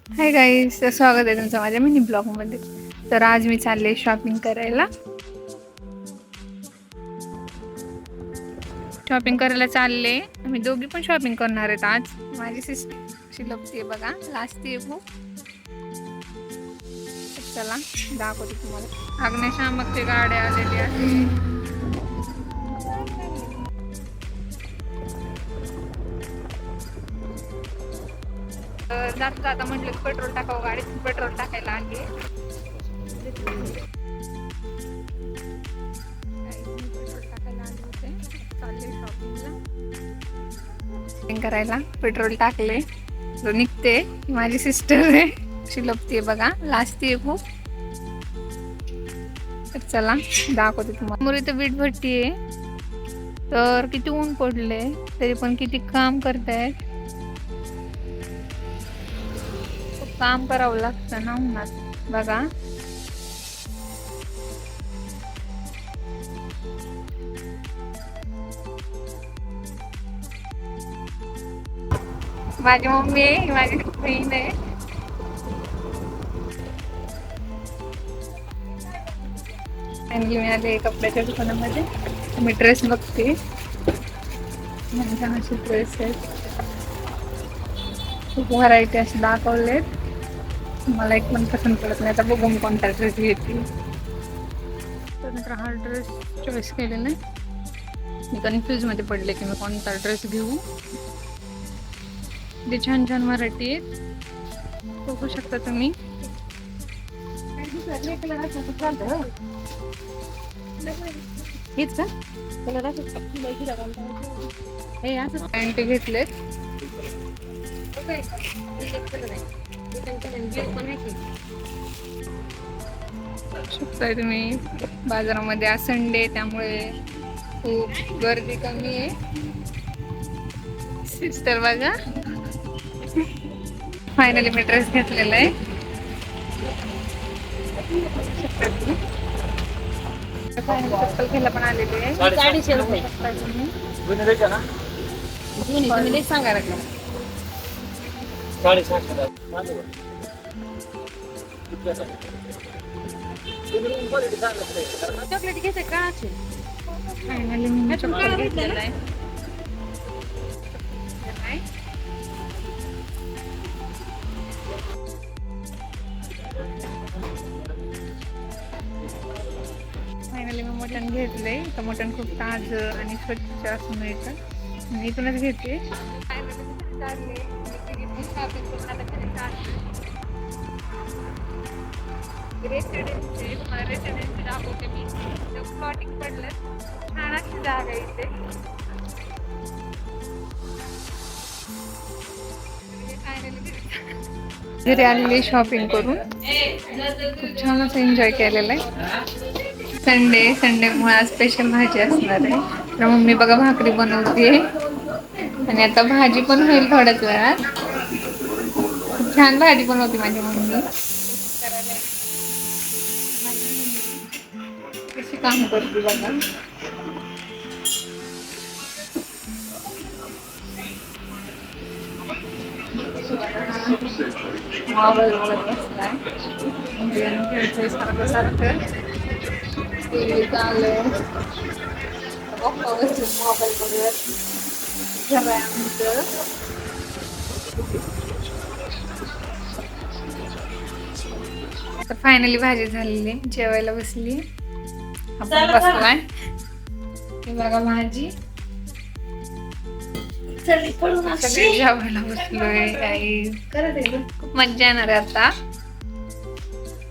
Hi guys, स्वागत आहे तुमचं माझ्या मिनी ब्लॉगमध्ये. तर आज मी चालले शॉपिंग करायला. चालले. आम्ही दोघी पण शॉपिंग करणार आहेत आज. माझी सिस्टर लपती आहे बघा, लाजती आहे खूप. चला दाखवते तुम्हाला. अग्निशामकची गाडी आलेली आहे. जाता जाता म्हटलं पेट्रोल टाकावं, गाडीत पेट्रोल टाकायला आली. शॉपिंग करायला पेट्रोल टाकले, निघते. माझी सिस्टर आहे, शिलपती बघा, लाजती खूप. तर चला दाखवते तुम्हाला. समोर इथं वीट भट्टी आहे. तर किती ऊन पडले तरी पण किती काम करतायत. काम करावं लागतं ना उन्हात बघा. माझी मम्मी आहे, माझी बहीण आहे. आणखी मी आले कपड्याच्या दुकानामध्ये. मी ड्रेस बघते, असे ड्रेस आहेत. खूप व्हरायटी असे दाखवलेत. मला एक पण पसंत पडत नाही. आता बघून कोणता ड्रेस घेते. तर हा ड्रेस चॉईस केलेला आहे. मी कन्फ्यूज मध्ये पडले की मी कोणता ड्रेस घेऊ. ते छान छान व्हरायटी आहेत, बघू शकता तुम्ही. हेच का हे असं पॅन्ट घेतलेत. शकताय तुम्ही. बाजारामध्ये आज संडे त्यामुळे खूप गर्दी कमी आहे. सिस्टर बघा, फायनली मी ड्रेस घेतलेला आहे. चप्पल घ्यायला पण आलेली आहे. 450 रुपये तुम्ही सांगा ना. 450 चॉकलेट घेते का? फायनली मी चप्पल घेतलेला आहे. फायनली मी मटण घेतलंय. तर मटण खूप ताजं आणि स्वच्छ असं मिळतं. मी इथूनच घेते. रेसिडेन्सी तुम्हाला रेसिडेन्सी दाखवते मी. प्लॉटिंग पडलं, छान अशी जागा इथे. घरी आलेली शॉपिंग करून खूप छान असं एन्जॉय केलेलं आहे. संडेमुळे आज स्पेशल भाजी असणार आहे. तर मम्मी बघा भाकरी बनवते आणि आता भाजी पण होईल थोड्याच वेळात. खूप छान भाजी बनवते माझी मम्मी. कशी काम करते बघा. मोबाईल बघत बसलाय, खेळतोय सारखं सारखं. चालू मोबाईल बघत. तर फायनली भाजी झालेली, जेवायला बसली. आपण बसलाय. हे बघा भाजी. सगळे जेवायला बसलोय. काही खूप मज्जा येणार आहे आता.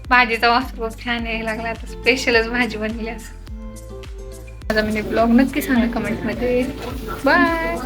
भाजीचा वास खूप छान यायला लागला. आता स्पेशलच भाजी बनली असं. माझा मिनी ब्लॉग नक्की सांगा कमेंट मध्ये. बाय.